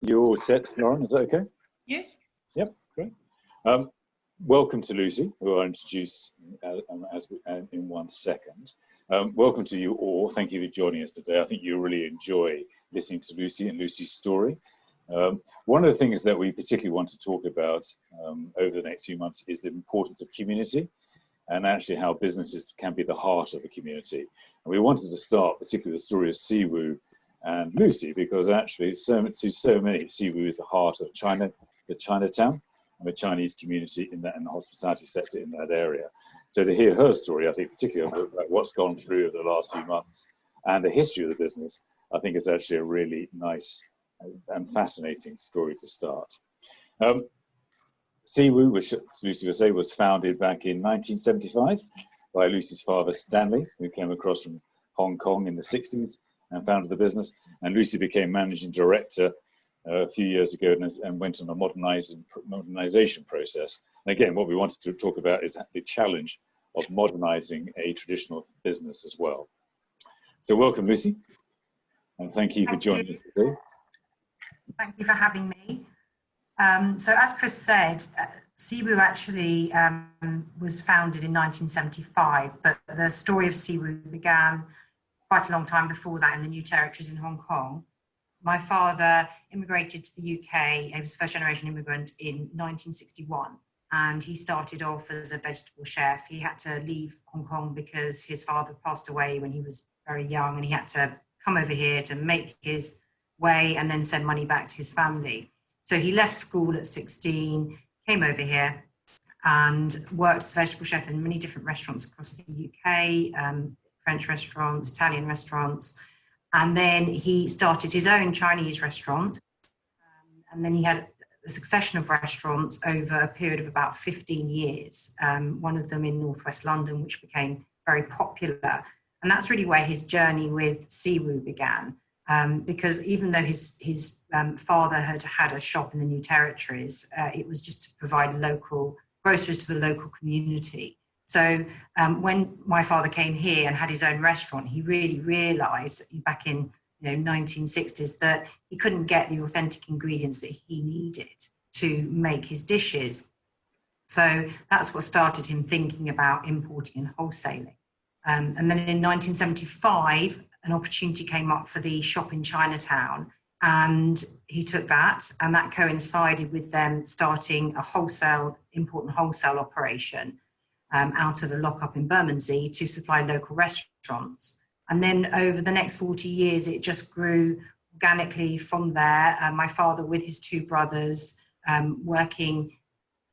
You're all set, Lauren, is that okay? Yes. Yep, great. Welcome to Lucy, who I'll introduce in 1 second. Welcome to you all. Thank you for joining us today. I think you'll really enjoy listening to Lucy and Lucy's story. One of the things that we particularly want to talk about over the next few months is the importance of community and actually how businesses can be the heart of a community. And we wanted to start particularly the story of SeaWoo and Lucy, because actually to so many, SeaWoo is the heart of China, the Chinatown, and the Chinese community in the hospitality sector in that area. So to hear her story, I think particularly about what's gone through over the last few months and the history of the business, I think is actually a really nice and fascinating story to start. SeaWoo, which Lucy will say, was founded back in 1975 by Lucy's father, Stanley, who came across from Hong Kong in the 60s and founded the business. And Lucy became managing director a few years ago and went on a modernization process. And again, what we wanted to talk about is the challenge of modernizing a traditional business as well. So welcome, Lucy, and thank you for joining us today. Thank you for having me. So as Chris said, SeaWoo actually was founded in 1975, but the story of SeaWoo began quite a long time before that in the new territories in Hong Kong. My father immigrated to the UK. He was a first-generation immigrant in 1961, and he started off as a vegetable chef. He had to leave Hong Kong because his father passed away when he was very young, and he had to come over here to make his way and then send money back to his family. So he left school at 16, came over here and worked as a vegetable chef in many different restaurants across the UK, French restaurants, Italian restaurants. And then he started his own Chinese restaurant. And then he had a succession of restaurants over a period of about 15 years, one of them in Northwest London, which became very popular. And that's really where his journey with SeaWoo began. Because even though his father had a shop in the new territories, it was just to provide local groceries to the local community. So when my father came here and had his own restaurant, he really realised back in 1960s that he couldn't get the authentic ingredients that he needed to make his dishes. So that's what started him thinking about importing and wholesaling. And then in 1975, an opportunity came up for the shop in Chinatown, and he took that, and that coincided with them starting a wholesale, import and wholesale operation out of a lockup in Bermondsey to supply local restaurants. And then over the next 40 years, it just grew organically from there. My father with his two brothers working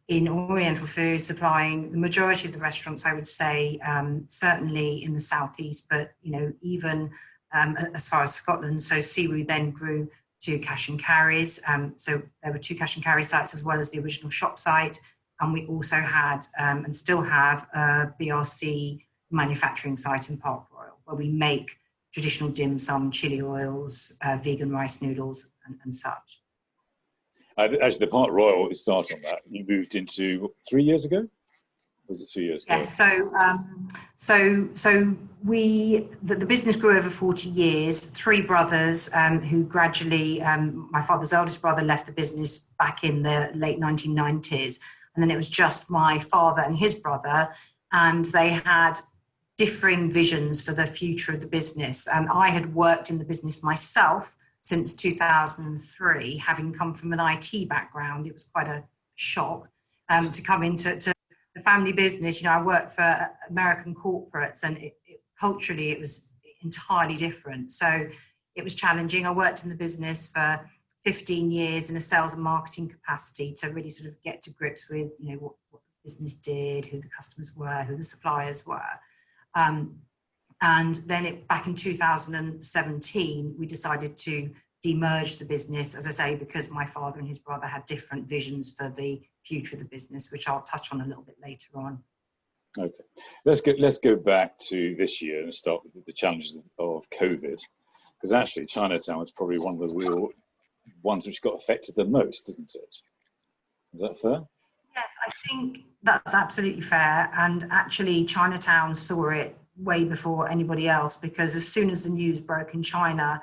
in Oriental food, supplying the majority of the restaurants, I would say, certainly in the southeast, but even as far as Scotland. So SeaWoo then grew to cash and carries. So there were 2 cash and carry sites as well as the original shop site. And we also had and still have a BRC manufacturing site in Park Royal, where we make traditional dim sum, chili oils, vegan rice noodles and such. Actually, the Park Royal, is start on that. You moved into 3 years ago? Was it 2 years ago? Yes. So the business grew over 40 years. 3 brothers who gradually, my father's eldest brother left the business back in the late 1990s, and then it was just my father and his brother, and they had differing visions for the future of the business. And I had worked in the business myself since 2003, having come from an IT background. It was quite a shock to come into the family business. I worked for American corporates, and culturally it was entirely different. So it was challenging. I worked in the business for 15 years in a sales and marketing capacity to really sort of get to grips with, what the business did, who the customers were, who the suppliers were. And then back in 2017, we decided to demerge the business, as I say, because my father and his brother had different visions for the future of the business, which I'll touch on a little bit later on. Okay, let's go back to this year and start with the challenges of COVID, because actually Chinatown was probably one of the real ones which got affected the most, didn't it? Is that fair? Yes, I think that's absolutely fair. And actually Chinatown saw it way before anybody else, because as soon as the news broke in China,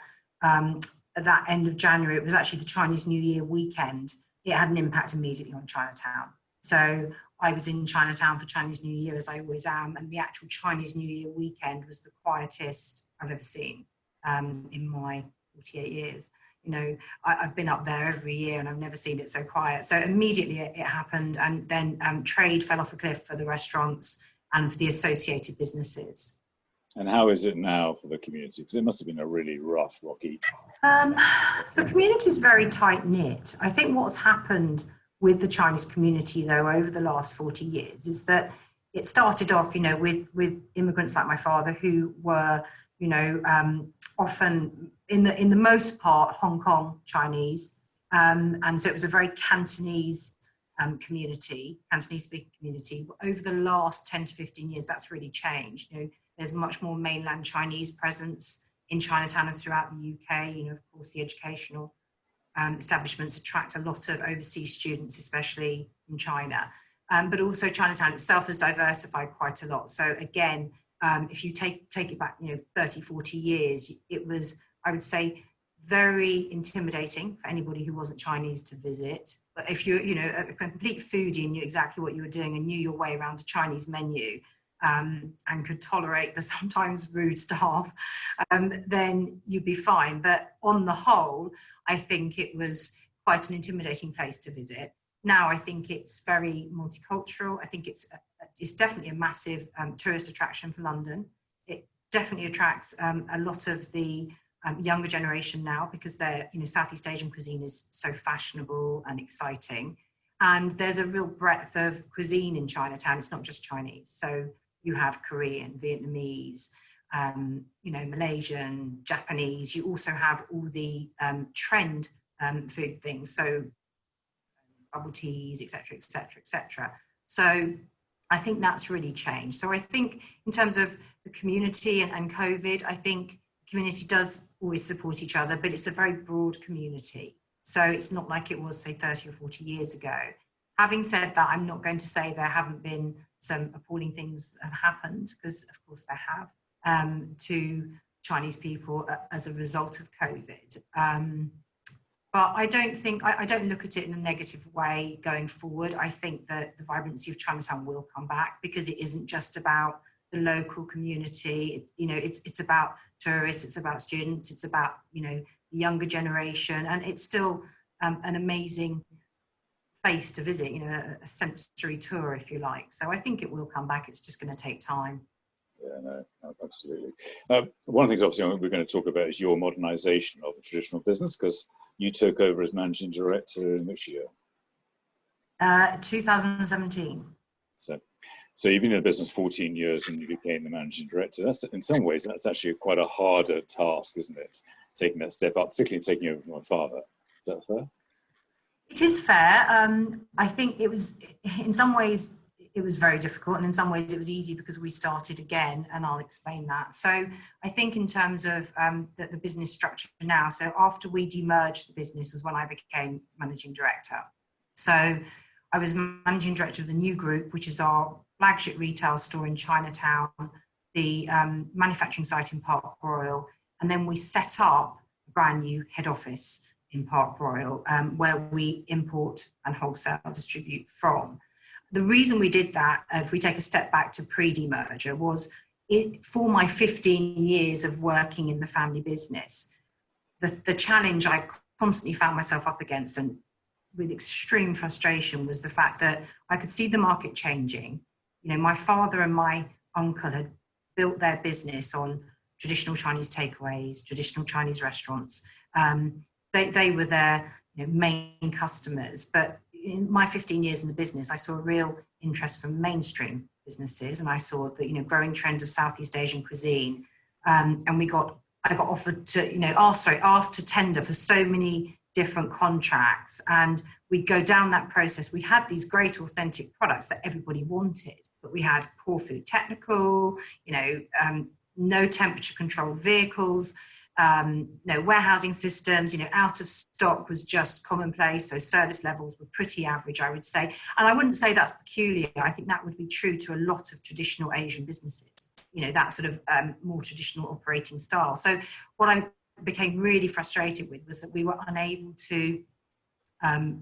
at that end of January, it was actually the Chinese New Year weekend. It had an impact immediately on Chinatown. So I was in Chinatown for Chinese New Year, as I always am, and the actual Chinese New Year weekend was the quietest I've ever seen in my 48 years. You know, I've been up there every year and I've never seen it so quiet. So immediately it happened, and then trade fell off a cliff for the restaurants and for the associated businesses. And how is it now for the community? Because it must have been a really rough, rocky. The community is very tight knit. I think what's happened with the Chinese community, though, over the last 40 years is that it started off, you know, with immigrants like my father, who were, you know, often in the most part Hong Kong Chinese, and so it was a very Cantonese community, Cantonese speaking community. Over the last 10 to 15 years, that's really changed. You know, there's much more mainland Chinese presence in Chinatown and throughout the UK. You know, of course, the educational establishments attract a lot of overseas students, especially in China. But also Chinatown itself has diversified quite a lot. So again, if you take it back, you know, 30, 40 years, it was, I would say, very intimidating for anybody who wasn't Chinese to visit. But if you're, you know, a complete foodie and knew exactly what you were doing and knew your way around a Chinese menu, and could tolerate the sometimes rude staff, then you'd be fine. But on the whole, I think it was quite an intimidating place to visit. Now I think it's very multicultural. I think it's definitely a massive tourist attraction for London. It definitely attracts a lot of the younger generation now, because they're, you know, Southeast Asian cuisine is so fashionable and exciting. And there's a real breadth of cuisine in Chinatown. It's not just Chinese. So you have Korean, Vietnamese, you know, Malaysian, Japanese. You also have all the trend food things. So bubble teas, etc., etc., etc. So I think that's really changed. So I think in terms of the community and COVID, I think community does always support each other, but it's a very broad community. So it's not like it was, say, 30 or 40 years ago. Having said that, I'm not going to say there haven't been some appalling things that have happened, because of course there have, to Chinese people as a result of COVID. But I don't look at it in a negative way going forward. I think that the vibrancy of Chinatown will come back, because it isn't just about the local community. It's, you know, it's about tourists, it's about students, it's about, you know, the younger generation, and it's still an amazing place to visit, you know, a sensory tour, if you like. So I think it will come back. It's just going to take time. Yeah, no, absolutely. One of the things obviously we're going to talk about is your modernisation of the traditional business, because you took over as managing director in which year? 2017. So you've been in the business 14 years and you became the managing director. That's, in some ways, that's actually quite a harder task, isn't it? Taking that step up, particularly taking over from my father. Is that fair? It is fair. I think it was, in some ways, it was very difficult, and in some ways it was easy because we started again, and I'll explain that. So I think in terms of the business structure now, so after we demerged the business was when I became managing director. So I was managing director of the new group, which is our flagship retail store in Chinatown, the manufacturing site in Park Royal, and then we set up a brand new head office in Park Royal, where we import and wholesale distribute from. The reason we did that, if we take a step back to pre-demerger, was for my 15 years of working in the family business, the challenge I constantly found myself up against, and with extreme frustration, was the fact that I could see the market changing. You know, my father and my uncle had built their business on traditional Chinese takeaways, traditional Chinese restaurants. They were their, you know, main customers. But in my 15 years in the business, I saw a real interest from mainstream businesses, and I saw the, you know, growing trend of Southeast Asian cuisine. And I got offered to, you know, asked to tender for so many different contracts, and we'd go down that process. We had these great authentic products that everybody wanted, but we had poor food technical, you know, no temperature controlled vehicles, no warehousing systems, you know, out of stock was just commonplace. So service levels were pretty average, I would say. And I wouldn't say that's peculiar. I think that would be true to a lot of traditional Asian businesses, you know, that sort of more traditional operating style. So what became really frustrated with was that we were unable to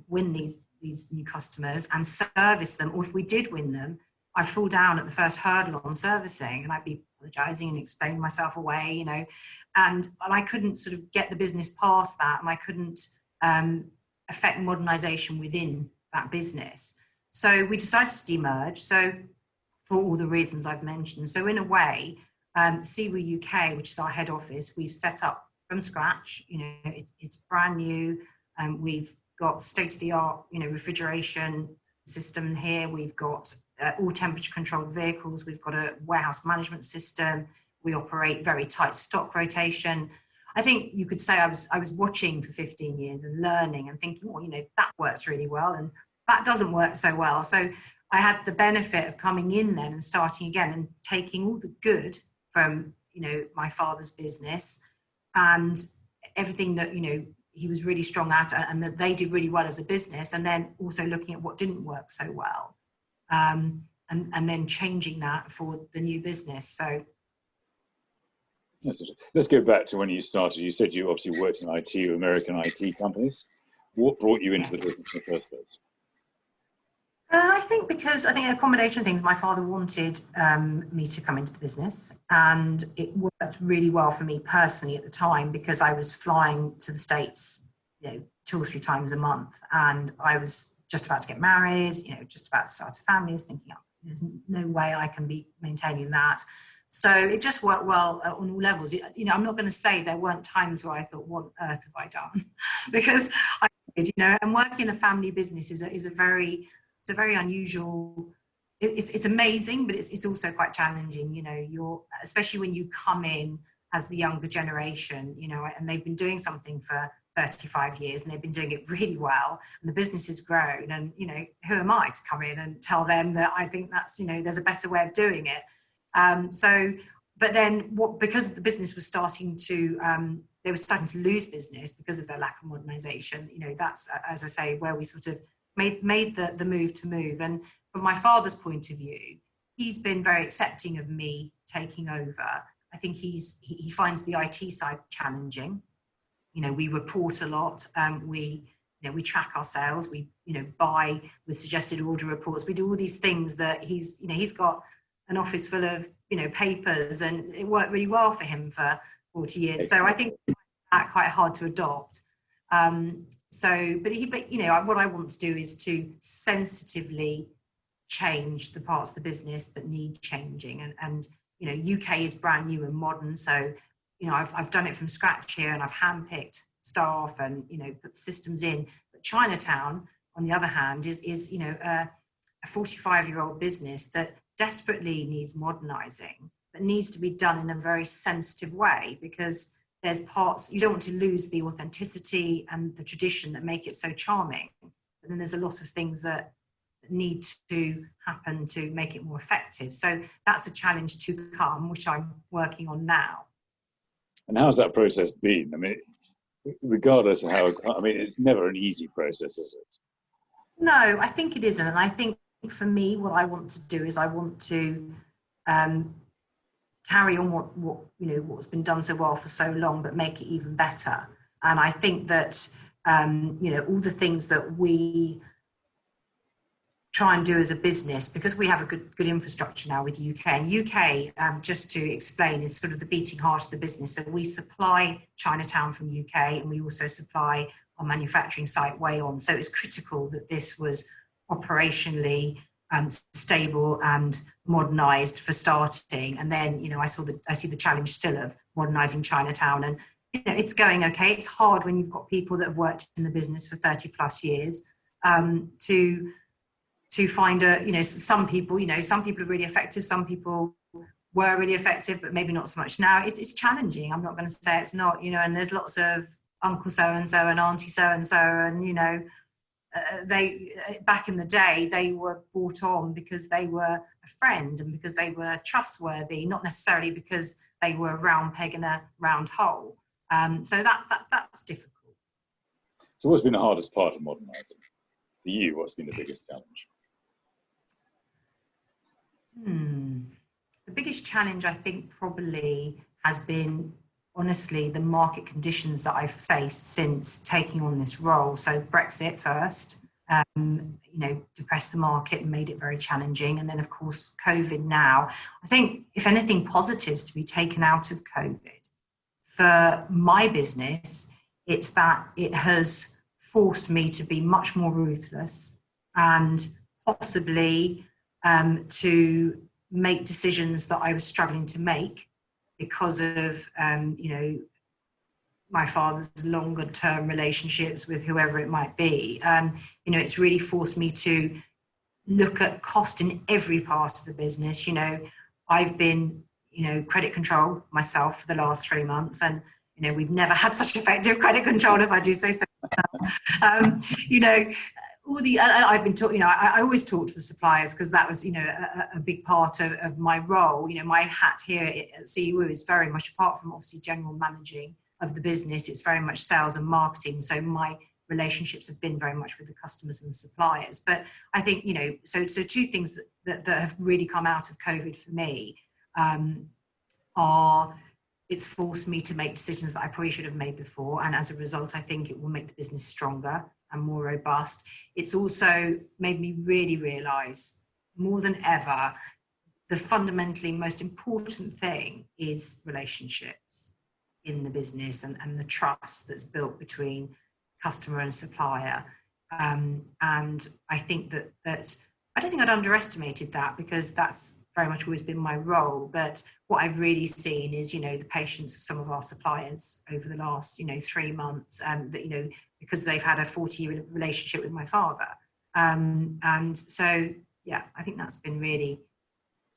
win these new customers and service them, or if we did win them, I'd fall down at the first hurdle on servicing, and I'd be apologizing and explaining myself away, you know, and I couldn't sort of get the business past that, and I couldn't affect modernization within that business. So we decided to demerge. So for all the reasons I've mentioned. So in a way, SeeWoo UK, which is our head office, we've set up from scratch. You know, it's brand new. We've got state-of-the-art, you know, refrigeration system here. We've got all temperature-controlled vehicles. We've got a warehouse management system. We operate very tight stock rotation. I think you could say I was watching for 15 years and learning and thinking, well, you know, that works really well and that doesn't work so well. So I had the benefit of coming in then and starting again and taking all the good from, you know, my father's business and everything that, you know, he was really strong at and that they did really well as a business, and then also looking at what didn't work so well, and then changing that for the new business. So yes, let's go back to when you started. You said you obviously worked in IT with American IT companies. What brought you into the business in the first place? I think a combination of things. My father wanted me to come into the business, and it worked really well for me personally at the time because I was flying to the States, you know, 2 or 3 times a month, and I was just about to get married, you know, just about to start a family. I was thinking, oh, there's no way I can be maintaining that. So it just worked well on all levels. You know, I'm not going to say there weren't times where I thought, what on earth have I done? Because I did, you know, and working in a family business is a very unusual, it's amazing, but it's also quite challenging. You know, especially when you come in as the younger generation, you know, and they've been doing something for 35 years and they've been doing it really well and the business has grown, and, you know, who am I to come in and tell them that I think that's, you know, there's a better way of doing it. But then because the business was starting to, they were starting to lose business because of their lack of modernization, you know, that's, as I say, where we sort of made the move. And from my father's point of view, he's been very accepting of me taking over. I think he finds the IT side challenging. You know, we report a lot. We track our sales. We, you know, buy with suggested order reports. We do all these things that he's got an office full of, you know, papers, and it worked really well for him for 40 years. So I think that quite hard to adopt. But you know, what I want to do is to sensitively change the parts of the business that need changing. And you know, UK is brand new and modern. So, you know, I've done it from scratch here, and I've handpicked staff and, you know, put systems in. But Chinatown, on the other hand, is you know, a 45-year-old business that desperately needs modernizing, but needs to be done in a very sensitive way, because there's parts, you don't want to lose the authenticity and the tradition that make it so charming. But then there's a lot of things that need to happen to make it more effective. So that's a challenge to come, which I'm working on now. And how's that process been? I mean, regardless of how, I mean, it's never an easy process, is it? No, I think it isn't. And I think for me, what I want to do is I want to carry on what you know, what's been done so well for so long, but make it even better. And I think that you know, all the things that we try and do as a business, because we have a good infrastructure now with UK. And UK, just to explain, is sort of the beating heart of the business. So we supply Chinatown from UK, and we also supply our manufacturing site Wayon. So it's critical that this was operationally stable and modernized for starting. And then, you know, I see the challenge still of modernizing Chinatown, and, you know, it's going okay. It's hard when you've got people that have worked in the business for 30 plus years to find you know, some people are really effective. Some people were really effective, but maybe not so much now. It's challenging. I'm not going to say it's not, you know, and there's lots of uncle so-and-so and auntie so-and-so, and, you know, they back in the day, they were brought on because they were a friend and because they were trustworthy, not necessarily because they were a round peg in a round hole. So that's difficult. So what's been the hardest part of modernizing? For you, what's been the biggest challenge? The biggest challenge, I think, probably has been honestly, the market conditions that I've faced since taking on this role. So Brexit first, depressed the market and made it very challenging. And then, of course, COVID now. I think, if anything, positives to be taken out of COVID for my business, it's that it has forced me to be much more ruthless and possibly to make decisions that I was struggling to make because of, my father's longer term relationships with whoever it might be. It's really forced me to look at cost in every part of the business. I've been, credit control myself for the last 3 months, and, we've never had such effective credit control, if I do say so. I've been talking, I always talk to the suppliers because that was, a big part of my role. My hat here at SeeWoo is very much, apart from obviously general managing of the business, it's very much sales and marketing. So my relationships have been very much with the customers and the suppliers. But I think, so two things that have really come out of COVID for me are, it's forced me to make decisions that I probably should have made before. And as a result, I think it will make the business stronger and more robust. It's also made me really realize more than ever, the fundamentally most important thing is relationships in the business, and the trust that's built between customer and supplier. And I think that I don't think I'd underestimated that, because that's very much always been my role. But what I've really seen is, the patience of some of our suppliers over the last, 3 months, that, because they've had a 40-year relationship with my father. And so, yeah, I think that's been really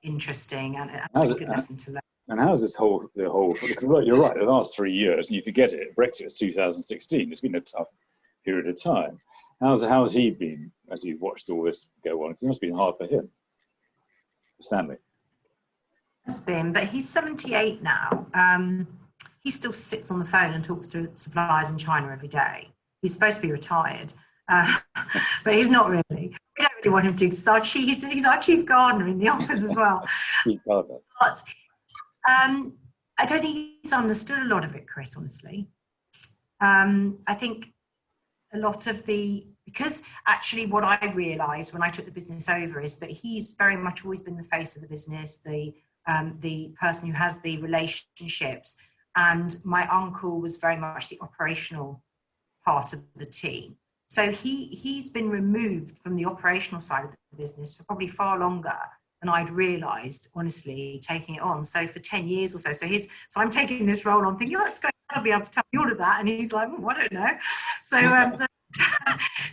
interesting and a good lesson to learn. And how's the whole, because you're right, the last 3 years, and you forget it, Brexit was 2016, it's been a tough period of time. How's he been as you've watched all this go on? Because it must have been hard for him, Stanley. It's been, but he's 78 now. He still sits on the phone and talks to suppliers in China every day. He's supposed to be retired, but he's not really. We don't really want him to. He's our chief gardener in the office as well. But I don't think he's understood a lot of it, Chris, honestly. I think a lot of because actually what I realised when I took the business over is that he's very much always been the face of the business, the person who has the relationships. And my uncle was very much the operational part of the team. So he's been removed from the operational side of the business for probably far longer than I'd realised, honestly, taking it on. So for 10 years or so. So I'm taking this role on thinking, that's great, I'll be able to tell you all of that. And he's like, I don't know. So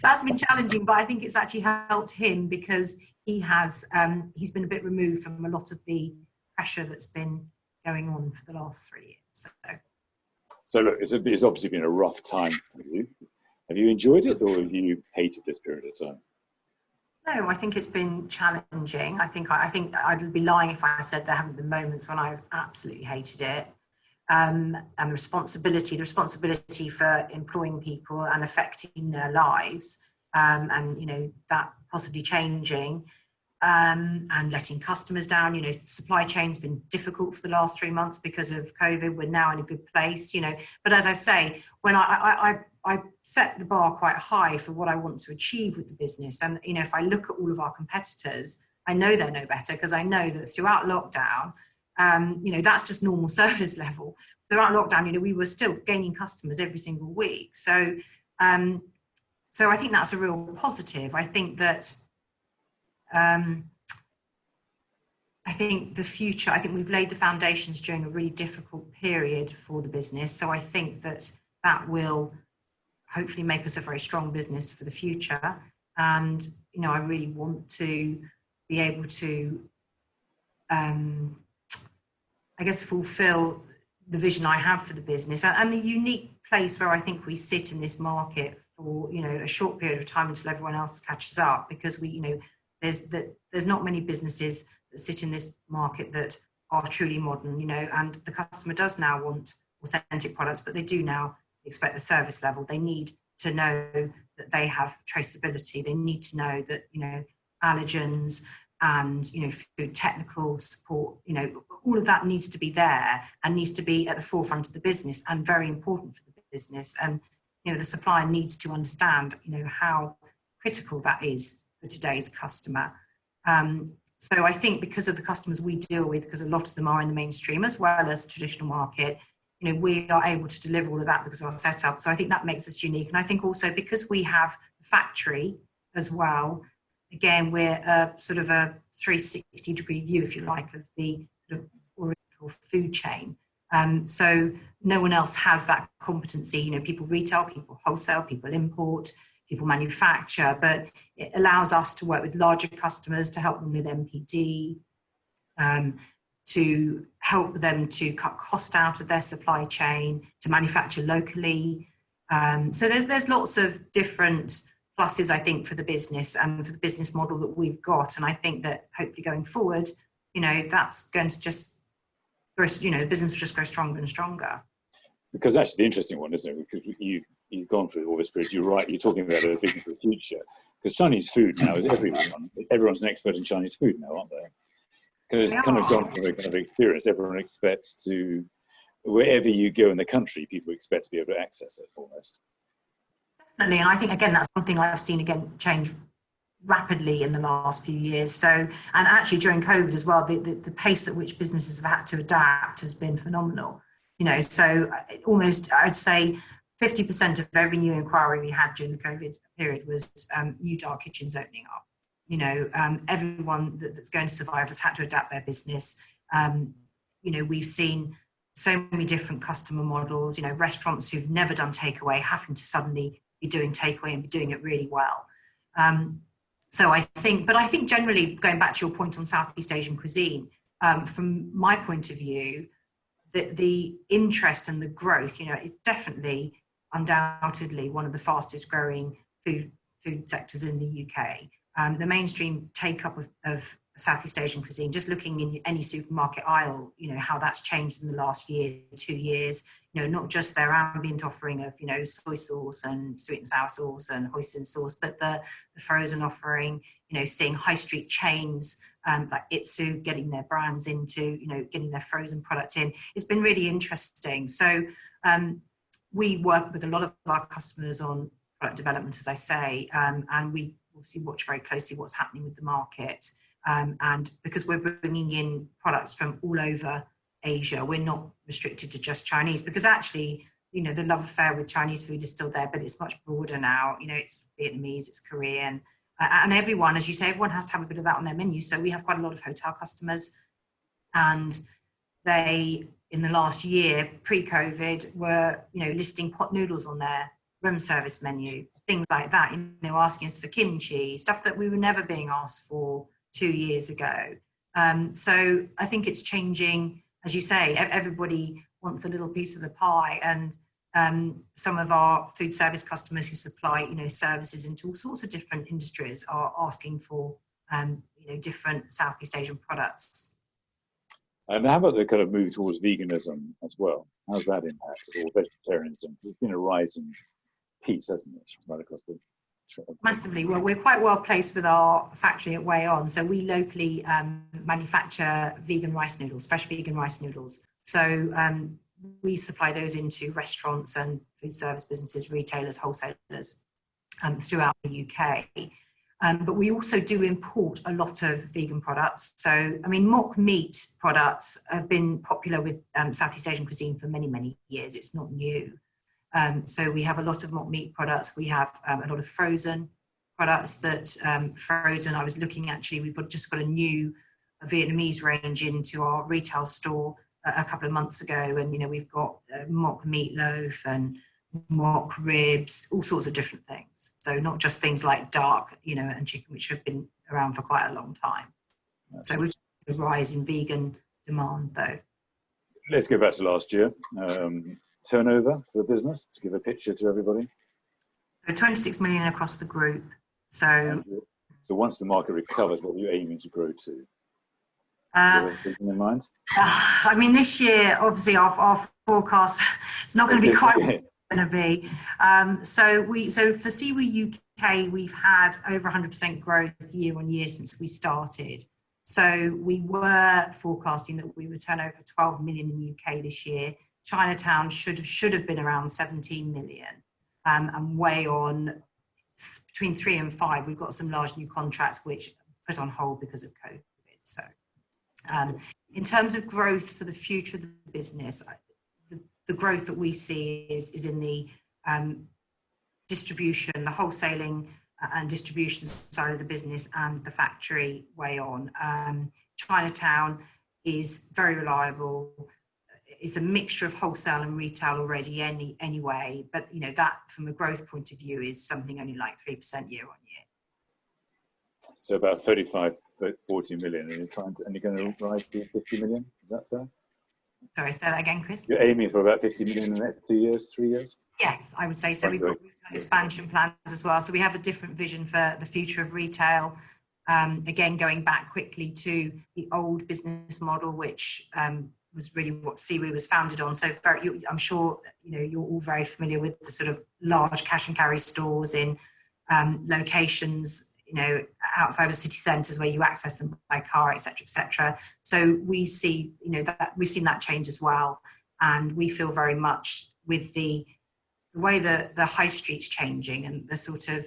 that's been challenging, but I think it's actually helped him because he's been a bit removed from a lot of the pressure that's been going on for the last 3 years. So look, it's obviously been a rough time for you. Have you enjoyed it, or have you hated this period of time? No, I think it's been challenging. I think I'd be lying if I said there haven't been moments when I've absolutely hated it. And the responsibility for employing people and affecting their lives, and that possibly changing, and letting customers down. The supply chain's been difficult for the last 3 months because of COVID. We're now in a good place, But as I say, when I set the bar quite high for what I want to achieve with the business, and if I look at all of our competitors, I know they're no better, because I know that throughout lockdown, that's just normal service level. Throughout lockdown, we were still gaining customers every single week. So I think that's a real positive. I think that I think the future, I think we've laid the foundations during a really difficult period for the business. So I think that will hopefully make us a very strong business for the future. And, I really want to be able to, fulfill the vision I have for the business, and the unique place where I think we sit in this market for, a short period of time until everyone else catches up, because there's not many businesses that sit in this market that are truly modern, and the customer does now want authentic products, but they do now expect the service level. They need to know that they have traceability. They need to know that, allergens and, you know, food technical support, you know, all of that needs to be there and needs to be at the forefront of the business and very important for the business. And, you know, the supplier needs to understand, you know, how critical that is for today's customer. So I think because of the customers we deal with, because a lot of them are in the mainstream as well as traditional market, you know, we are able to deliver all of that because of our setup. So I think that makes us unique. And I think also because we have a factory as well, again, we're sort of a 360-degree view, if you like, of the sort of oriental food chain. So no one else has that competency. You know, people retail, people wholesale, people import, people manufacture, but it allows us to work with larger customers to help them with MPD, to help them to cut cost out of their supply chain, to manufacture locally. So there's lots of different pluses, I think, for the business and for the business model that we've got. And I think that hopefully going forward, you know, that's going to just, you know, the business will just grow stronger and stronger. Because that's the interesting one, isn't it? Because you've gone through all this period. You're right. You're talking about a vision for the future. Because Chinese food now is everyone. Everyone's an expert in Chinese food now, aren't they? Because it's kind of gone from a kind of experience. Everyone expects to, wherever you go in the country, people expect to be able to access it almost. Definitely, and I think again that's something I've seen again change rapidly in the last few years. So, and actually during COVID as well, the pace at which businesses have had to adapt has been phenomenal. You know, so almost I'd say 50% of every new inquiry we had during the COVID period was new dark kitchens opening up. You know, everyone that's going to survive has had to adapt their business. You know, we've seen so many different customer models, you know, restaurants who've never done takeaway having to suddenly be doing takeaway and be doing it really well. So I think generally, going back to your point on Southeast Asian cuisine, from my point of view, the interest and the growth, you know, is definitely undoubtedly one of the fastest growing food sectors in the UK. The mainstream take-up of Southeast Asian cuisine, just looking in any supermarket aisle, you know, how that's changed in the last year, 2 years, you know, not just their ambient offering of, you know, soy sauce and sweet and sour sauce and hoisin sauce, but the frozen offering, you know, seeing high street chains like Itsu getting their brands into, you know, getting their frozen product in. It's been really interesting. So we work with a lot of our customers on product development, as I say, and we obviously watch very closely what's happening with the market. And because we're bringing in products from all over Asia, we're not restricted to just Chinese, because actually, you know, the love affair with Chinese food is still there, but it's much broader now. You know, it's Vietnamese, it's Korean, and everyone, as you say, everyone has to have a bit of that on their menu. So we have quite a lot of hotel customers, and they, in the last year, pre-COVID, were, you know, listing pot noodles on their room service menu, things like that, you know, asking us for kimchi, stuff that we were never being asked for 2 years ago. So I think it's changing, as you say, everybody wants a little piece of the pie, and some of our food service customers who supply, you know, services into all sorts of different industries are asking for, you know, different Southeast Asian products. And how about the kind of move towards veganism as well? How's that impacted, or vegetarianism? It's been a rising piece, hasn't it, right across the... Massively. Well, we're quite well placed with our factory at Way On. So we locally manufacture vegan rice noodles, fresh vegan rice noodles. So we supply those into restaurants and food service businesses, retailers, wholesalers throughout the UK. But we also do import a lot of vegan products. So, I mean, mock meat products have been popular with Southeast Asian cuisine for many, many years. It's not new. So we have a lot of mock meat products. We have a lot of frozen products that frozen. I was looking, actually, we've just got a new Vietnamese range into our retail store a couple of months ago. And, you know, we've got mock meatloaf and mock ribs, all sorts of different things. So not just things like duck, you know, and chicken, which have been around for quite a long time. So we've got a rise in vegan demand, though. Let's go back to last year. Turnover for the business, to give a picture to everybody. So 26 million across the group. So once the market recovers, what are you aiming to grow to? Do you have anything in mind? I mean, this year, obviously, our forecast is not going to be quite what it's going to be. So for SeeWoo UK, we've had over 100% growth year on year since we started. So we were forecasting that we would turn over 12 million in the UK this year. Chinatown should have been around 17 million, and way on between 3 and 5. We've got some large new contracts which put on hold because of COVID. So in terms of growth for the future of the business, the growth that we see is in the distribution, the wholesaling and distribution side of the business, and the factory way on. Chinatown is very reliable. It's a mixture of wholesale and retail already anyway, but you know, that from a growth point of view is something only like 3% year on year. So about 35, 40 million, and you're going to rise to 50 million. Is that fair? Sorry, say that again, Chris. You're aiming for about 50 million in the next 2 years, 3 years? Yes, I would say so. We've got expansion plans as well. So we have a different vision for the future of retail. Again, going back quickly to the old business model, which was really what SeeWoo was founded on. So I'm sure you know you're all very familiar with the sort of large cash and carry stores in locations, you know, outside of city centres where you access them by car, etc., etc. So we see, you know, that we've seen that change as well, and we feel very much with the way that the high street's changing and the sort of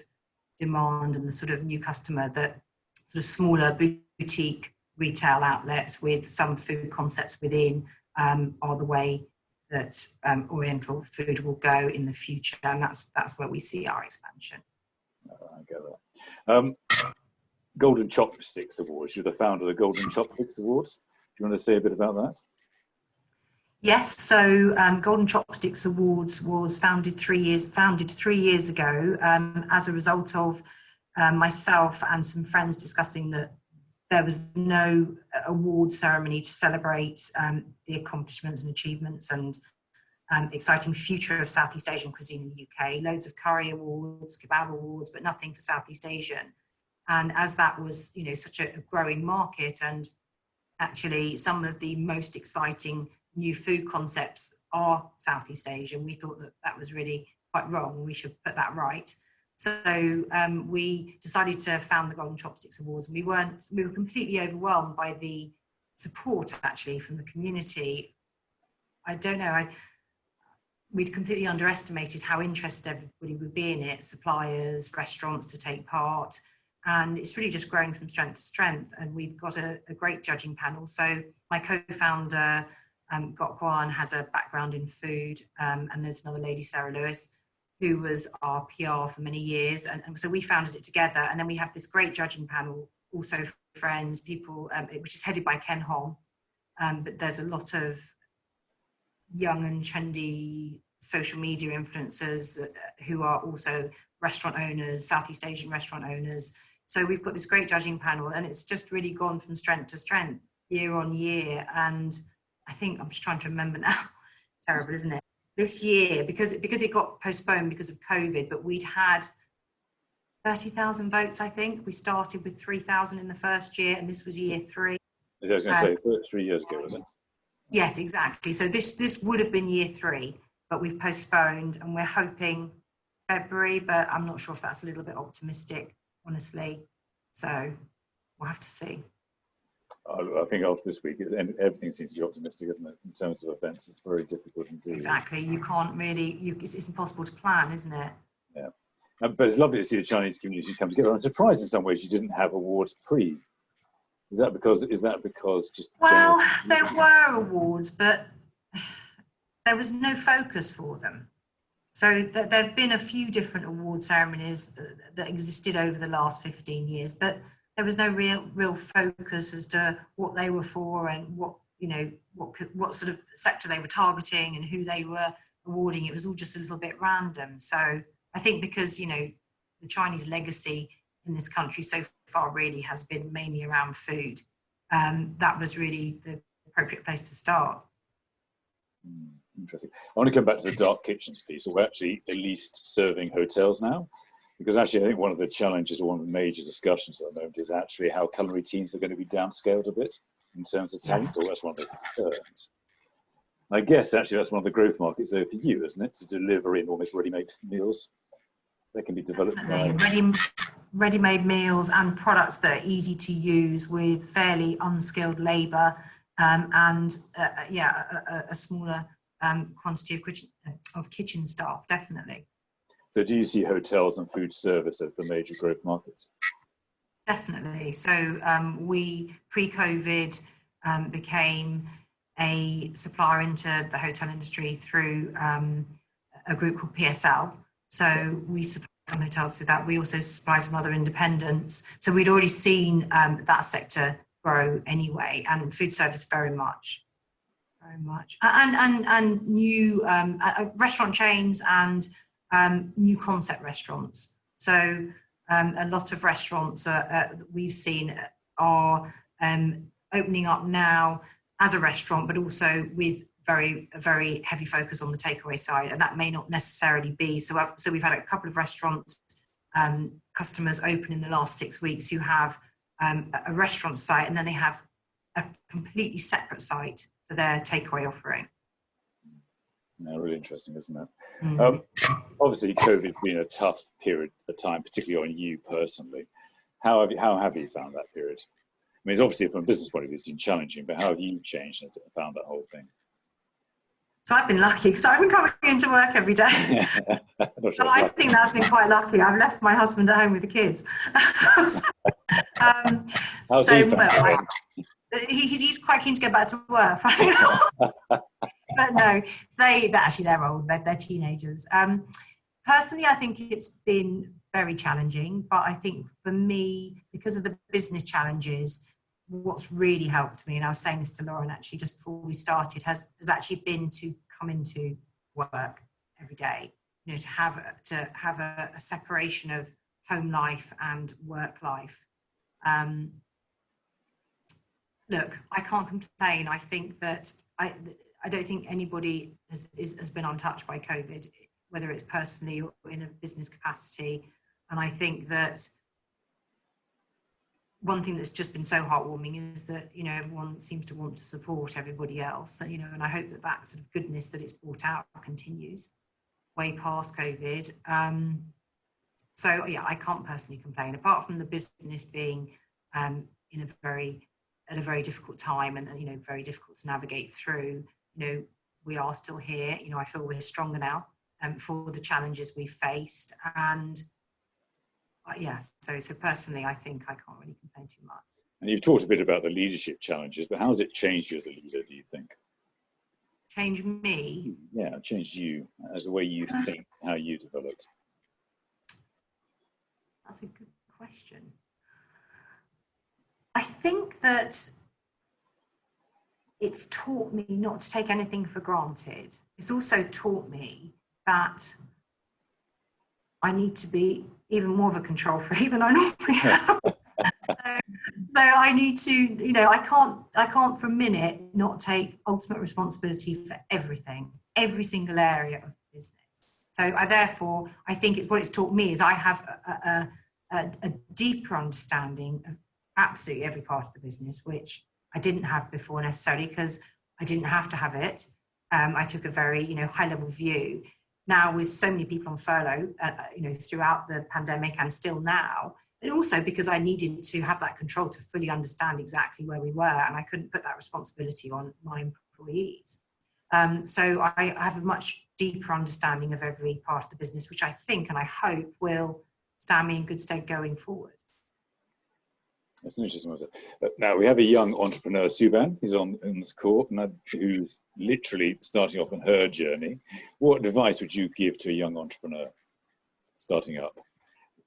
demand and the sort of new customer, that sort of smaller boutique retail outlets with some food concepts within are the way that Oriental food will go in the future, and that's where we see our expansion. I get that. Golden Chopsticks Awards. You're the founder of the Golden Chopsticks Awards. Do you want to say a bit about that? Yes, so Golden Chopsticks Awards was founded 3 years ago as a result of myself and some friends discussing that there was no award ceremony to celebrate the accomplishments and achievements and exciting future of Southeast Asian cuisine in the UK. Loads of curry awards, kebab awards, but nothing for Southeast Asian. And as that was, you know, such a growing market, and actually some of the most exciting new food concepts are Southeast Asian, we thought that that was really quite wrong. We should put that right. So we decided to found the Golden Chopsticks Awards. We were completely overwhelmed by the support actually from the community. I don't know, we'd completely underestimated how interested everybody would be in it, suppliers, restaurants to take part. And it's really just growing from strength to strength. And we've got a great judging panel. So my co-founder, Gok Kwan, has a background in food. And there's another lady, Sarah Lewis, who was our PR for many years. And so we founded it together. And then we have this great judging panel, also friends, people, which is headed by Ken Hong. But there's a lot of young and trendy social media influencers who are also restaurant owners, Southeast Asian restaurant owners. So we've got this great judging panel, and it's just really gone from strength to strength year on year. And I think, I'm just trying to remember now, it's terrible, isn't it? This year, because it got postponed because of COVID, but we'd had 30,000 votes, I think. We started with 3,000 in the first year, and this was year 3. I was going to say 3 years ago, wasn't it? Yes, exactly. So this would have been year 3, but we've postponed, and we're hoping February, but I'm not sure if that's a little bit optimistic, honestly. So we'll have to see. I think after this week, everything seems to be optimistic, isn't it? In terms of events, it's very difficult indeed. Exactly. You can't really, it's impossible to plan, isn't it? Yeah. But it's lovely to see the Chinese community come together. I'm surprised in some ways you didn't have awards pre. Is that because just... Well, there were awards, but there was no focus for them. So there have been a few different award ceremonies that existed over the last 15 years, but there was no real focus as to what they were for and what, you know, what sort of sector they were targeting and who they were awarding. It was all just a little bit random. So I think because, you know, the Chinese legacy in this country so far really has been mainly around food, that was really the appropriate place to start. Interesting. I want to come back to the dark kitchens piece. So we're actually at least serving hotels now, because actually I think one of the challenges or one of the major discussions at the moment is actually how culinary teams are going to be downscaled a bit in terms of talent. Yes. Or that's one of the concerns. I guess actually that's one of the growth markets there for you, isn't it? To deliver in almost ready-made meals that can be developed by... ready-made meals and products that are easy to use with fairly unskilled labour, and a smaller quantity of kitchen staff, definitely. So do you see hotels and food service as the major growth markets? Definitely. So we, pre-COVID, became a supplier into the hotel industry through a group called PSL. So we supply some hotels through that. We also supply some other independents. So we'd already seen that sector grow anyway, and food service very much. And new restaurant chains and new concept restaurants. So a lot of restaurants that we've seen are opening up now as a restaurant, but also with a very heavy focus on the takeaway side, and that may not necessarily be. So we've had a couple of restaurant customers open in the last 6 weeks who have a restaurant site, and then they have a completely separate site for their takeaway offering. Yeah, really interesting, isn't it? Mm. Obviously, COVID's been a tough period of time, particularly on you personally. How have you found that period? I mean, it's obviously from a business point of view, it's been challenging, but how have you changed and found that whole thing? So I've been lucky because I've been coming into work every day. So I think that's been quite lucky. I've left my husband at home with the kids. How's he found it? He's quite keen to get back to work. But no, they're old. They're teenagers. Personally, I think it's been very challenging. But I think for me, because of the business challenges, what's really helped me, and I was saying this to Lauren actually just before we started, has actually been to come into work every day. You know, to have a separation of home life and work life. Look, I can't complain. I think that I don't think anybody has been untouched by COVID, whether it's personally or in a business capacity. And I think that one thing that's just been so heartwarming is that, you know, everyone seems to want to support everybody else. And, you know, and I hope that sort of goodness that it's brought out continues way past COVID. So yeah, I can't personally complain, apart from the business being at a very difficult time, and, you know, very difficult to navigate through. You know, we are still here. You know, I feel we're stronger now for the challenges we've faced. And yes, so personally, I think I can't really complain too much. And you've talked a bit about the leadership challenges, but how has it changed you as a leader, do you think? Change me? Yeah, changed you as the way you think, how you developed. That's a good question. I think that it's taught me not to take anything for granted. It's also taught me that I need to be even more of a control freak than I normally am. So I need to, you know, I can't for a minute not take ultimate responsibility for everything, every single area of business. So I think it's what it's taught me is I have a deeper understanding of absolutely every part of the business, which I didn't have before necessarily, because I didn't have to have it. I took a very, you know, high level view. Now with so many people on furlough, you know, throughout the pandemic and still now, and also because I needed to have that control to fully understand exactly where we were, and I couldn't put that responsibility on my employees. So I have a much deeper understanding of every part of the business, which I think and I hope will stand me in good stead going forward. That's an interesting one. Now we have a young entrepreneur, Suban, who's on this call, who's literally starting off on her journey. What advice would you give to a young entrepreneur starting up?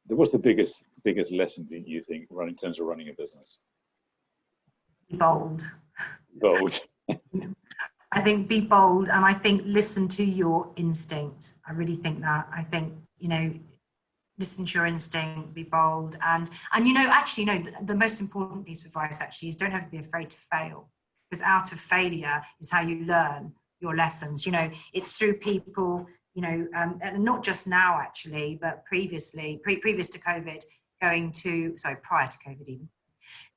What's the biggest lesson that you think in terms of running a business? Be bold. Bold. I think be bold, and I think listen to your instinct. I really think that. I think, you know, listen to your instinct, be bold, and you know, actually, no, the most important piece of advice actually is don't ever be afraid to fail, because out of failure is how you learn your lessons. You know, it's through people, you know, and not just now actually, but previous to COVID, prior to COVID even,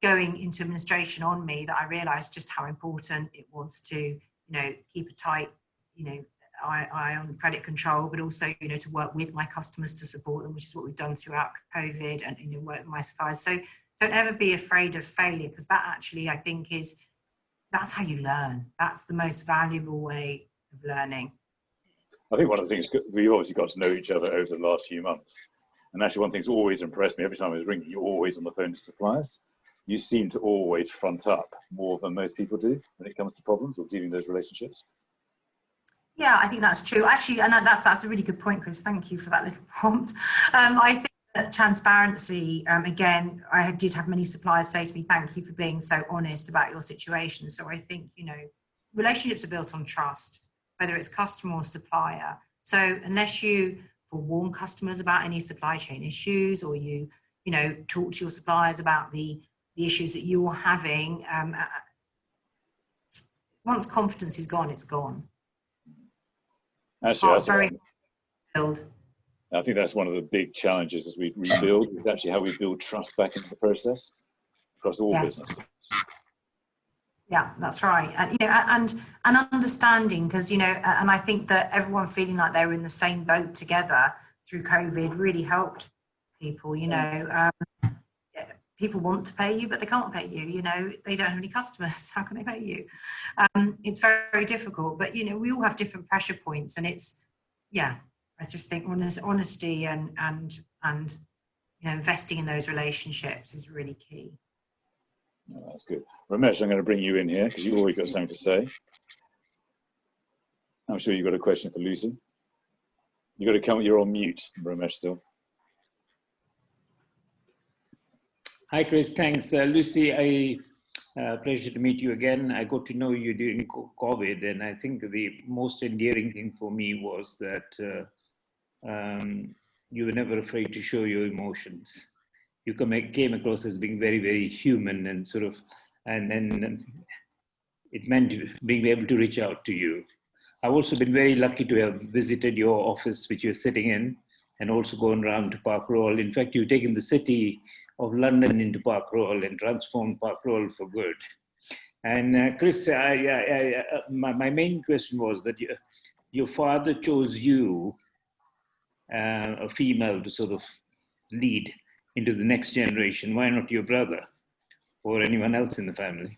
going into administration on me, that I realised just how important it was to, you know, keep a tight, you know, eye on credit control, but also, you know, to work with my customers to support them, which is what we've done throughout COVID, and, you know, work with my suppliers. So don't ever be afraid of failure, because that actually, I think, that's how you learn. That's the most valuable way of learning. I think one of the things, we've obviously got to know each other over the last few months. And actually one thing's always impressed me, every time I was ringing, you're always on the phone to suppliers. You seem to always front up more than most people do when it comes to problems or dealing with those relationships. Yeah, I think that's true. Actually, and that's a really good point, Chris. Thank you for that little prompt. I think that transparency, again, I did have many suppliers say to me, thank you for being so honest about your situation. So I think, you know, relationships are built on trust, whether it's customer or supplier. So unless you forewarn customers about any supply chain issues, or you know, talk to your suppliers about the issues that you're having, once confidence is gone, it's gone. Actually, I think that's one of the big challenges as we rebuild, is actually how we build trust back into the process across all businesses. Yeah, that's right. And, you know, and understanding, because, you know, and I think that everyone feeling like they were in the same boat together through COVID really helped people. You know, people want to pay you, but they can't pay you. You know, they don't have any customers. How can they pay you? It's very, very difficult. But, you know, we all have different pressure points, and it's, yeah, I just think honesty and you know, investing in those relationships is really key. No, that's good. Ramesh, I'm going to bring you in here because you've always got something to say. I'm sure you've got a question for Lucy. You've got to come, you're on mute, Ramesh, still. Hi, Chris. Thanks. Lucy, pleasure to meet you again. I got to know you during COVID, and I think the most endearing thing for me was that you were never afraid to show your emotions. You came across as being very, very human, and sort of, and it meant being able to reach out to you. I've also been very lucky to have visited your office, which you're sitting in, and also gone around to Park Royal. In fact, you've taken the city of London into Park Royal and transformed Park Royal for good. And Chris, my main question was that your father chose you, a female, to sort of lead into the next generation. Why not your brother or anyone else in the family?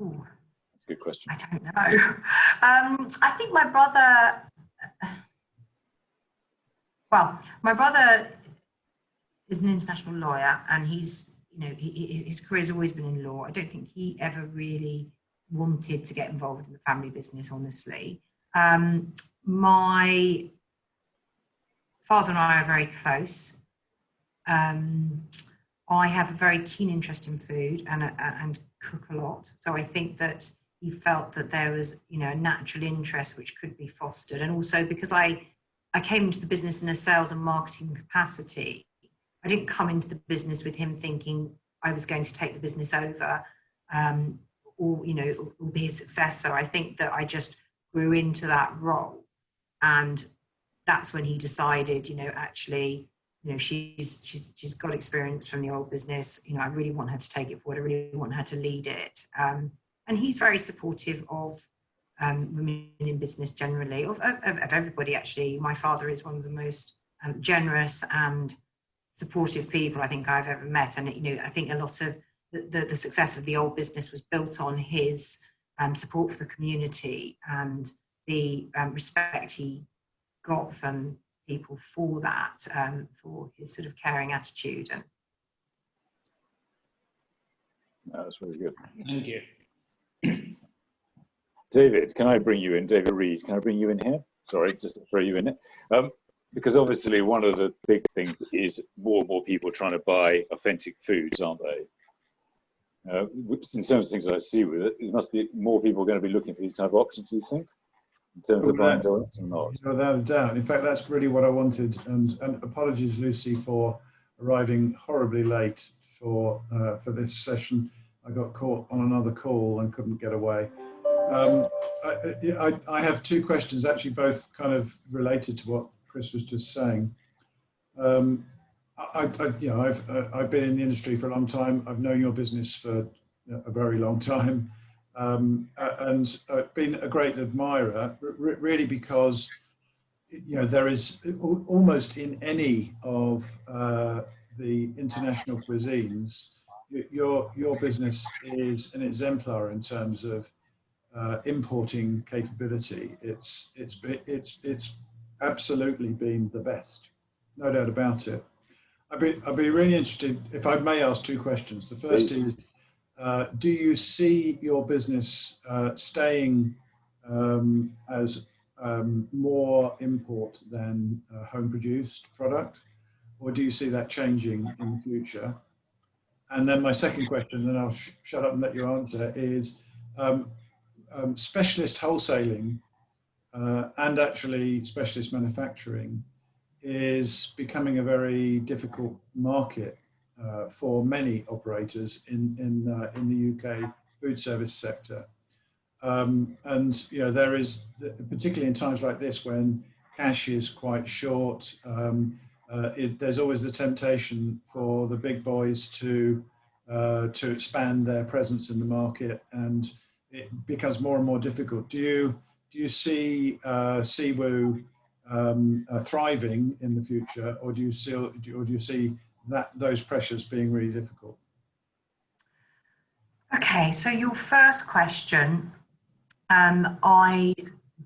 Ooh, that's a good question. I don't know. I think my brother, well, my brother is an international lawyer, and he's, you know, his career's always been in law. I don't think he ever really wanted to get involved in the family business, honestly. My father and I are very close. I have a very keen interest in food and cook a lot. So I think that he felt that there was, you know, a natural interest which could be fostered. And also because I came into the business in a sales and marketing capacity, I didn't come into the business with him thinking I was going to take the business over, or, you know, or be a successor. I think that I just grew into that role, and that's when he decided, you know, actually, you know, she's got experience from the old business. You know, I really want her to take it forward. I really want her to lead it. And he's very supportive of women in business generally, of everybody, actually. My father is one of the most generous and supportive people I think I've ever met. And, you know, I think a lot of the success of the old business was built on his support for the community and the respect he got from people for that, for his sort of caring attitude. And that's really good. Thank you. David, can I bring you in? David Reed, can I bring you in here? Sorry, just to throw you in it. Because obviously one of the big things is more and more people trying to buy authentic foods, aren't they? In terms of things like Seaweed, it must be more people going to be looking for these type of options, do you think? In terms of buying direct or not? Without a doubt. In fact, that's really what I wanted. And apologies, Lucy, for arriving horribly late for this session. I got caught on another call and couldn't get away. I have two questions, actually, both kind of related to what Chris was just saying. You know, I've been in the industry for a long time. I've known your business for a very long time. and been a great admirer, really, because there is almost in any of the international cuisines, your business is an exemplar in terms of importing capability. It's absolutely been the best, no doubt about it. I'd be really interested, if I may ask two questions. The first is, do you see your business staying as more import than home-produced product, or do you see that changing in the future? And then my second question, and I'll shut up and let you answer, is specialist wholesaling and actually specialist manufacturing is becoming a very difficult market for many operators in the UK food service sector. And there is, particularly in times like this when cash is quite short, there's always the temptation for the big boys to expand their presence in the market, and it becomes more and more difficult. Do you see SeeWoo thriving in the future, or do you see that those pressures being really difficult? Okay, so your first question, we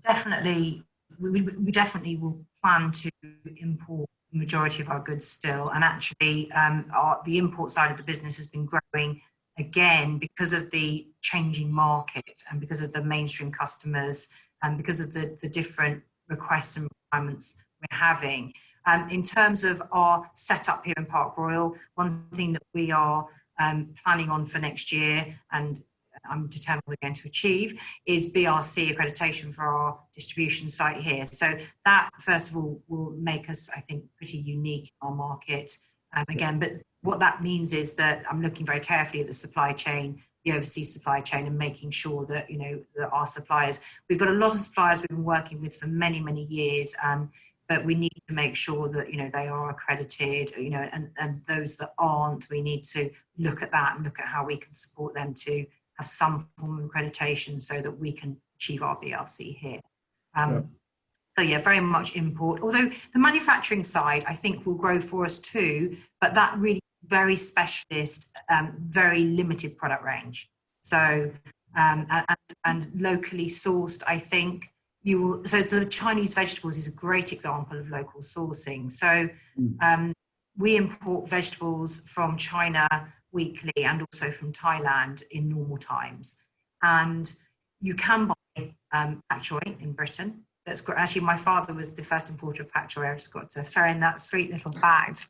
definitely will plan to import the majority of our goods still, and actually the import side of the business has been growing again because of the changing market and because of the mainstream customers and because of the different requests and requirements we're having. In terms of our setup here in Park Royal, one thing that we are planning on for next year, and I'm determined we're going to achieve, is BRC accreditation for our distribution site here. So that, first of all, will make us, I think, pretty unique in our market. Again, but what that means is that I'm looking very carefully at the supply chain, the overseas supply chain, and making sure that, that our suppliers, we've got a lot of suppliers we've been working with for many, many years, but we need to make sure that, they are accredited, and those that aren't, we need to look at that and look at how we can support them to have some form of accreditation so that we can achieve our BRC here. So yeah, very much import, although the manufacturing side, I think, will grow for us too, but that really very specialist, very limited product range. So, and locally sourced, I think you will, so the Chinese vegetables is a great example of local sourcing. So we import vegetables from China weekly and also from Thailand in normal times. And you can buy pak choy in Britain. That's great. Actually, my father was the first importer of pak choy. I just got to throw in that sweet little fact.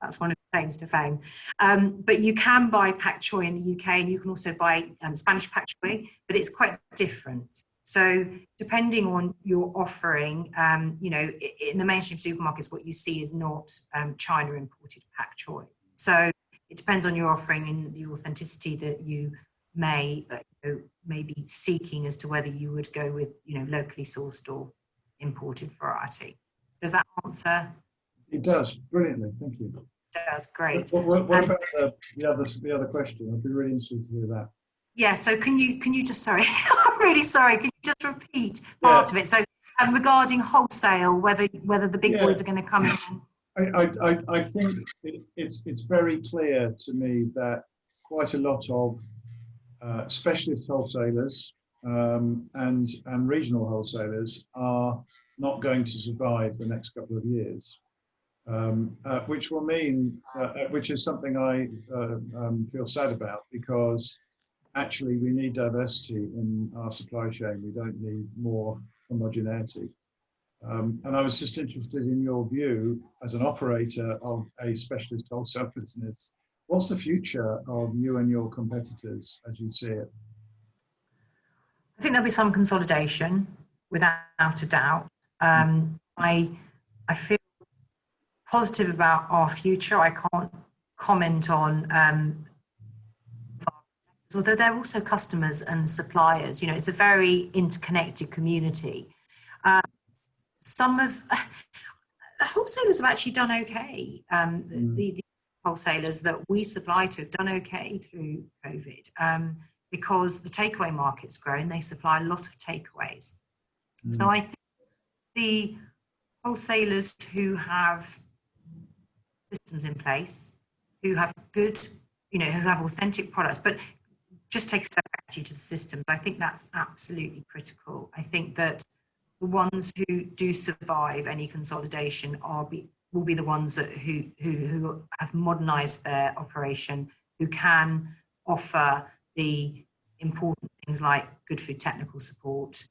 That's one of his claims to fame. But you can buy pak choy in the UK, and you can also buy Spanish pak choy, but it's quite different. So depending on your offering, in the mainstream supermarkets, what you see is not China imported pak choy. So it depends on your offering and the authenticity that you may be seeking as to whether you would go with, locally sourced or imported variety. Does that answer? It does, brilliantly, thank you. It does, great. What about the other question? I'd be really interested to hear that. Yeah, so can you just, sorry, I'm really sorry, can you just repeat part of it? So regarding wholesale, whether the big boys are going to come in? I think it's very clear to me that quite a lot of specialist wholesalers and regional wholesalers are not going to survive the next couple of years, which will mean, which is something I feel sad about, because actually we need diversity in our supply chain. We don't need more homogeneity. And I was just interested in your view as an operator of a specialist wholesale business. What's the future of you and your competitors as you see it? I think there'll be some consolidation, without a doubt. I feel positive about our future. I can't comment on, although they're also customers and suppliers. It's a very interconnected community. Some of the wholesalers have actually done okay. The wholesalers that we supply to have done okay through COVID. because the takeaway market's grown. They supply a lot of takeaways. So I think the wholesalers who have systems in place, who have good, who have authentic products, but just take a step back to the systems. I think that's absolutely critical. I think that the ones who do survive any consolidation will be the ones that who have modernized their operation, who can offer the important things like good food technical support,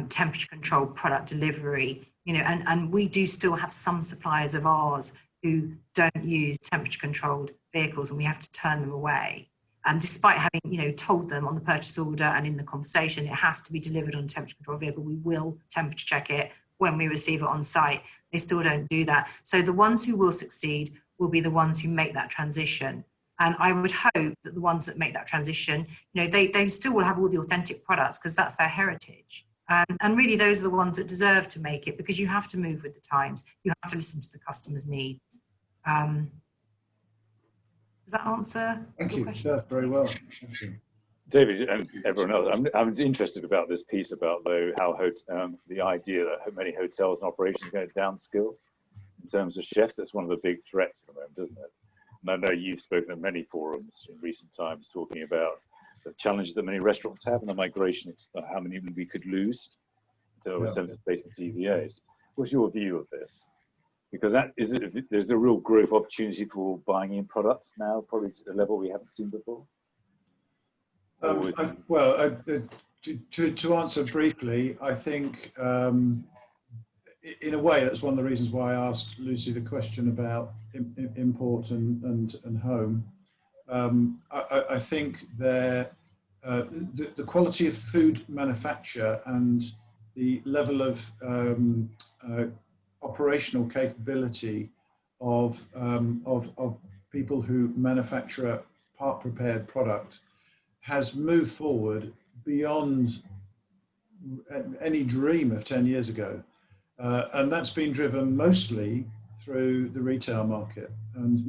temperature controlled product delivery, and we do still have some suppliers of ours who don't use temperature controlled vehicles, and we have to turn them away. Despite having, told them on the purchase order and in the conversation, it has to be delivered on a temperature controlled vehicle. We will temperature check it when we receive it on site. They still don't do that. So the ones who will succeed will be the ones who make that transition. And I would hope that the ones that make that transition, they still will have all the authentic products because that's their heritage. And really, those are the ones that deserve to make it, because you have to move with the times. You have to listen to the customer's needs. Does that answer your question? That's very well. Thank you. David and everyone else, I'm interested about this piece about how the idea that many hotels and operations are going to downskill in terms of chefs. That's one of the big threats at the moment, isn't it? And I know you've spoken at many forums in recent times talking about the challenges that many restaurants have and the migration of how many we could lose in terms of place in CVAs. What's your view of this? Because there's a real growth opportunity for buying in products now, probably to a level we haven't seen before. To answer briefly, I think in a way that's one of the reasons why I asked Lucy the question about import and home. I think the quality of food manufacture and the level of operational capability of people who manufacture a part prepared product has moved forward beyond any dream of 10 years ago. And that's been driven mostly through the retail market. And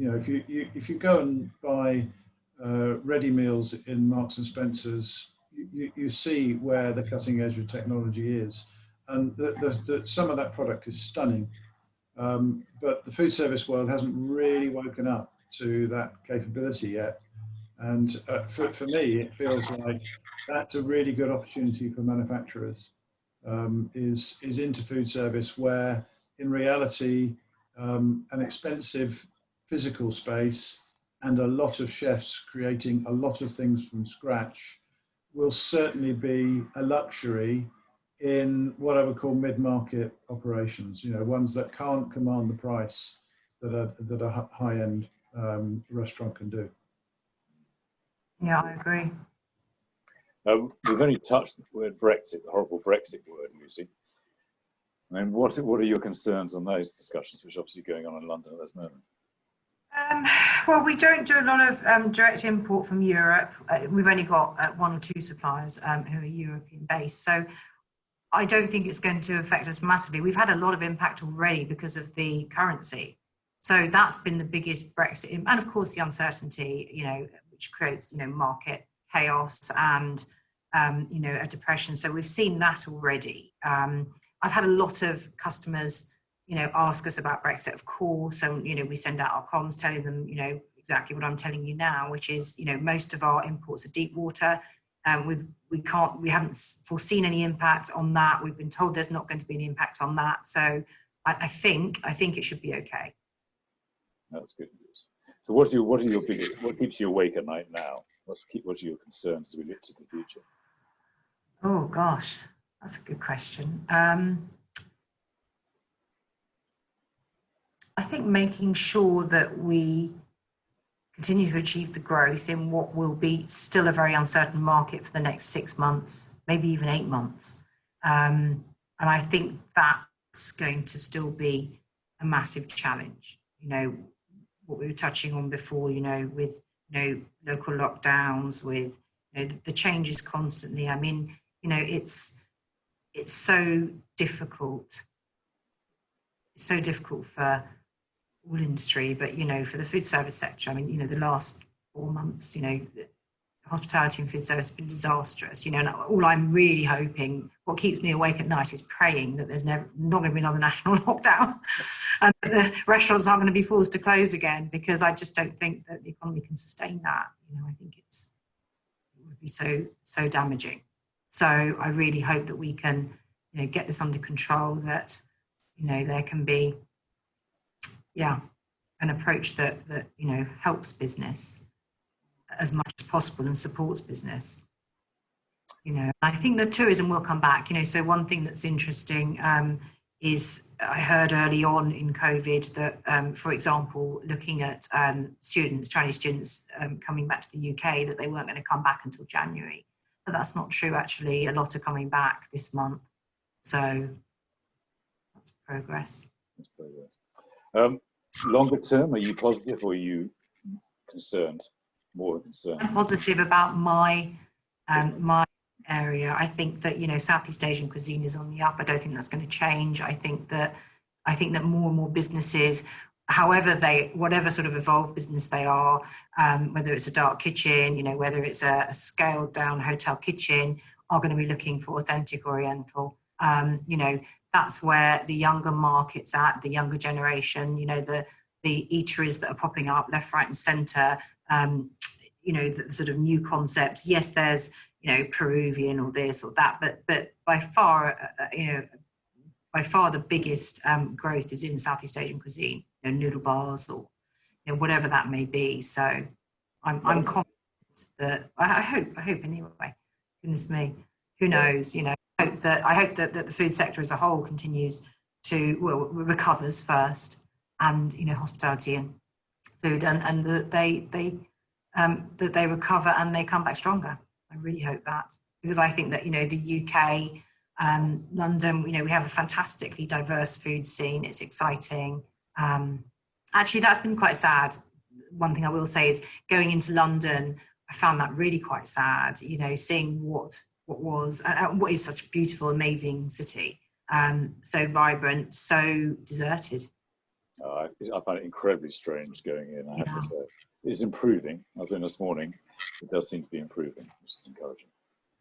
if you go and buy ready meals in Marks and Spencer's, you see where the cutting edge of technology is. And some of that product is stunning. But the food service world hasn't really woken up to that capability yet. And for me, it feels like that's a really good opportunity for manufacturers, is into food service, where in reality, an expensive physical space and a lot of chefs creating a lot of things from scratch will certainly be a luxury in what I would call mid-market operations, ones that can't command the price that a high-end restaurant can do. Yeah, I agree. We've only touched the word Brexit, the horrible Brexit word, Lucy. I mean, what are your concerns on those discussions, which are obviously going on in London at this moment? Well, we don't do a lot of direct import from Europe. We've only got one or two suppliers who are European based. So I don't think it's going to affect us massively. We've had a lot of impact already because of the currency. So that's been the biggest Brexit. And of course, the uncertainty, which creates, market chaos and, a depression. So we've seen that already. I've had a lot of customers, ask us about Brexit, of course. So, we send out our comms telling them, exactly what I'm telling you now, which is, most of our imports are deep water. We haven't foreseen any impact on that. We've been told there's not going to be any impact on that. So I think it should be okay. That's good news. So what keeps you awake at night now? What are your concerns as we look to the future? Oh gosh, that's a good question. I think making sure that we continue to achieve the growth in what will be still a very uncertain market for the next 6 months, maybe even 8 months. And I think that's going to still be a massive challenge. What we were touching on before, with local lockdowns, with the changes constantly. I mean, it's so difficult. It's so difficult for all industry, but for the food service sector, I mean, the last 4 months, the hospitality and food service has been disastrous, you know, and all I'm really hoping, what keeps me awake at night is praying that there's not going to be another national lockdown and that the restaurants aren't going to be forced to close again, because I just don't think that the economy can sustain that. You know, I think it would be so damaging. So I really hope that we can, you know, get this under control, that, you know, there can be, an approach that, you know, helps business as much as possible and supports business. You know, I think that tourism will come back, you know. So one thing that's interesting is I heard early on in COVID that, for example, looking at Chinese students coming back to the UK, that they weren't going to come back until January. But that's not true, actually. A lot are coming back this month. So that's progress. That's progress. Longer term, are you positive or are you concerned? More concerned? I'm positive about my area. I think that, you know, Southeast Asian cuisine is on the up. I don't think that's going to change. I think that more and more businesses, whatever sort of evolved business they are, whether it's a dark kitchen, you know, whether it's a scaled down hotel kitchen, are going to be looking for authentic Oriental. You know, that's where the younger market's at, the younger generation, you know, the eateries that are popping up left, right and centre, you know, the sort of new concepts. Yes, there's, you know, Peruvian or this or that, but by far, the biggest growth is in Southeast Asian cuisine, you know, noodle bars or, you know, whatever that may be. So I'm confident that, I hope anyway, goodness me, who knows, you know, I hope that the food sector as a whole continues to, recovers first, and, you know, hospitality and food, and that they recover and they come back stronger. I really hope that, because I think that, you know, the UK, London, you know, we have a fantastically diverse food scene. It's exciting. Actually, that's been quite sad. One thing I will say is, going into London, I found that really quite sad, you know, seeing what is such a beautiful, amazing city, so vibrant, so deserted. I find it incredibly strange going in, I have to say. It's improving. I was in this morning. It does seem to be improving, which is encouraging.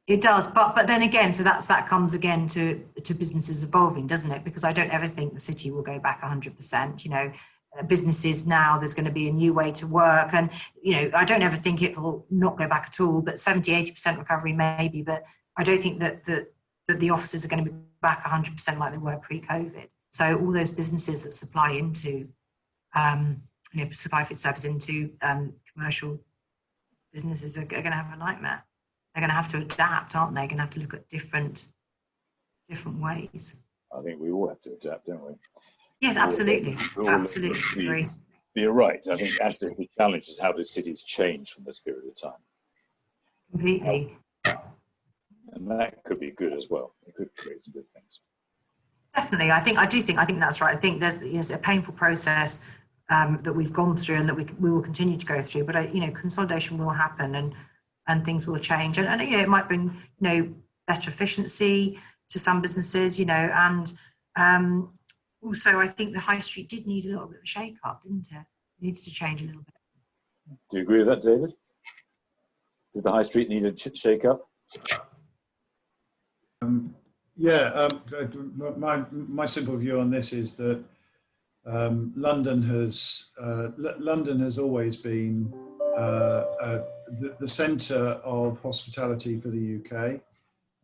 It does, but then again, so that comes again to businesses evolving, doesn't it? Because I don't ever think the city will go back 100%. You know, businesses now, there's going to be a new way to work, and, you know, I don't ever think it will not go back at all. But 70-80% recovery maybe, but I don't think that the offices are going to be back 100% like they were pre-COVID. So all those businesses that supply into, you know, supply food service into commercial businesses are going to have a nightmare. They're going to have to adapt, aren't they? They're going to have to look at different ways. I think we all have to adapt, don't we? Yes, absolutely. Absolutely agree. You're right. I think actually the challenge is how the cities change from this period of time. Completely. And that could be good as well. It could create some good things. Definitely. I think that's right. I think there's a painful process that we've gone through and that we will continue to go through. But you know, consolidation will happen and things will change. And you know, it might bring, you know, better efficiency to some businesses, you know, and also I think the high street did need a little bit of a shake up, didn't it? It needs to change a little bit. Do you agree with that, David? Did the high street need a shake up? My simple view on this is that London has always been the centre of hospitality for the UK,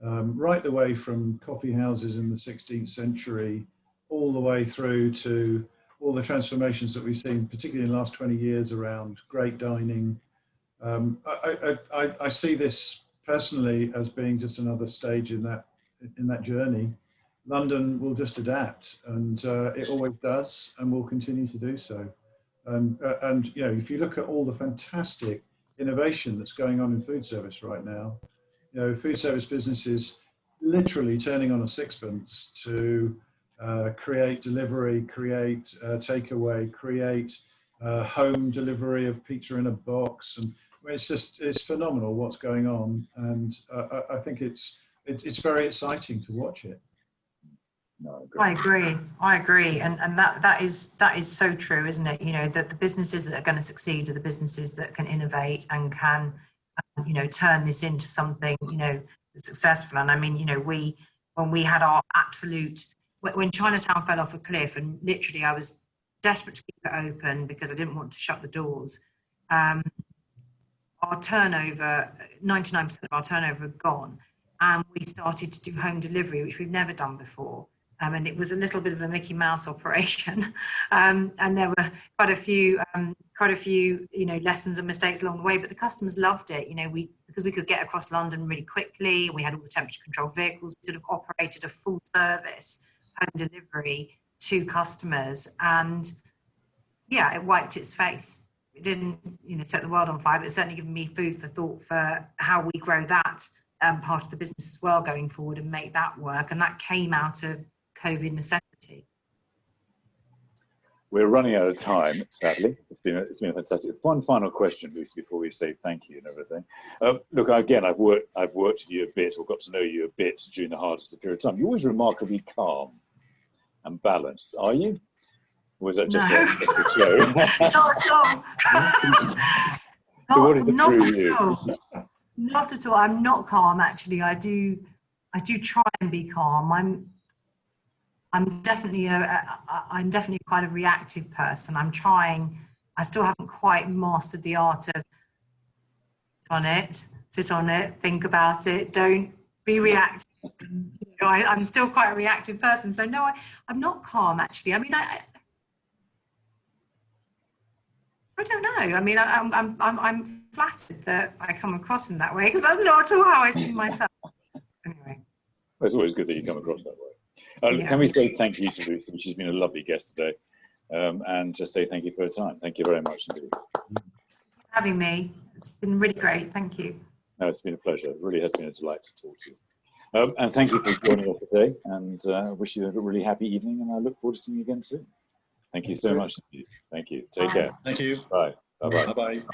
right the way from coffee houses in the 16th century, all the way through to all the transformations that we've seen, particularly in the last 20 years around great dining. I see this personally as being just another stage in that journey. London will just adapt, and it always does, and will continue to do so. And you know, if you look at all the fantastic innovation that's going on in food service right now, you know, food service businesses literally turning on a sixpence to create delivery, create takeaway, create home delivery of pizza in a box, and it's phenomenal what's going on, and I think it's very exciting to watch it. No, I agree, and that is so true, isn't it? You know, that the businesses that are going to succeed are the businesses that can innovate and can you know, turn this into something, you know, successful. And I mean, you know, when we had our absolute, when Chinatown fell off a cliff, and literally I was desperate to keep it open because I didn't want to shut the doors. Our turnover, 99% of our turnover had gone, and we started to do home delivery, which we've never done before. And it was a little bit of a Mickey Mouse operation. And there were quite a few, you know, lessons and mistakes along the way, but the customers loved it. You know, because we could get across London really quickly. We had all the temperature control vehicles. We sort of operated a full service home delivery to customers. And yeah, it wiped its face. It didn't, you know, set the world on fire, but it's certainly given me food for thought for how we grow that part of the business as well going forward and make that work. And that came out of COVID necessity. We're running out of time, sadly. It's been a fantastic. One final question, Lucy, before we say thank you and everything. Look, again, I've worked with you a bit, or got to know you a bit during the hardest period of time. You're always remarkably calm and balanced, are you? Or is that just no. So what is the true you? Not at all. I'm not calm, actually. I do try and be calm. I'm definitely quite a reactive person. I still haven't quite mastered the art of sit on it, think about it, don't be reactive. You know, I'm still quite a reactive person. So no, I'm not calm, actually. I mean, I don't know. I mean, I'm flattered that I come across in that way, because that's not at all how I see myself. Anyway. Well, it's always good that you come across that way. Yeah. Can we say thank you to Lucy? She's been a lovely guest today. And just say thank you for her time. Thank you very much indeed. Thank you for having me. It's been really great. Thank you. No, it's been a pleasure. It really has been a delight to talk to you. And thank you for joining us today. And I wish you a really happy evening. And I look forward to seeing you again soon. Thank you so much. Thank you. Take care. Thank you. Bye. Bye-bye. Bye-bye.